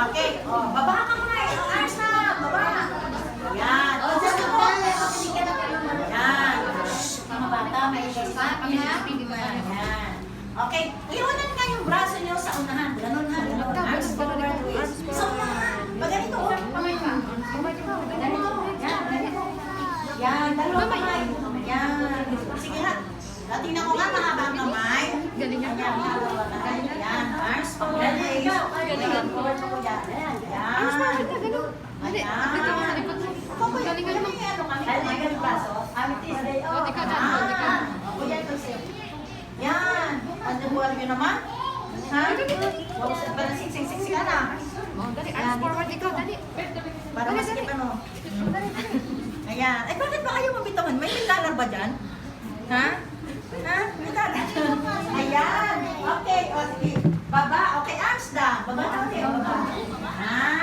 Okay. Oh, baba ka muna eh. Arms na. Baba. Yan. Oh, just go. Yan. Mga bata, may exercise. Yan. Okay. Iwanan nga yung braso niyo sa unahan. Ganun ha. Arms forward, twist. Sa unahan. Pag ganito. Ganito. Yan. Ganito. Yan. Dalawang kamay. Yan. Sige ha. Tingnan ko nga mahaba ang kamay. Galing yan. Yan. Arms forward, twist. Yan. Forward ko yan. Yan. Arms forward na, ganun. Dali, dito mo sa likod mo. Galingan mo. Galingan yung braso. Amitis. O, di ka dyan. O, di ka. O, yan. Yan. Ano buwan nyo naman? Ha? Para siksik-siksik ka na. O, dali. Arms forward, ikaw. Dali. Para maskip ano. Ayan. Eh, bakit ba kayo mabitawan? May dollar ba dyan? Ha? Ha? May dollar. Ayan. Okay. O, sige. Baba. Okay, arms down. Baba na. Okay, baba.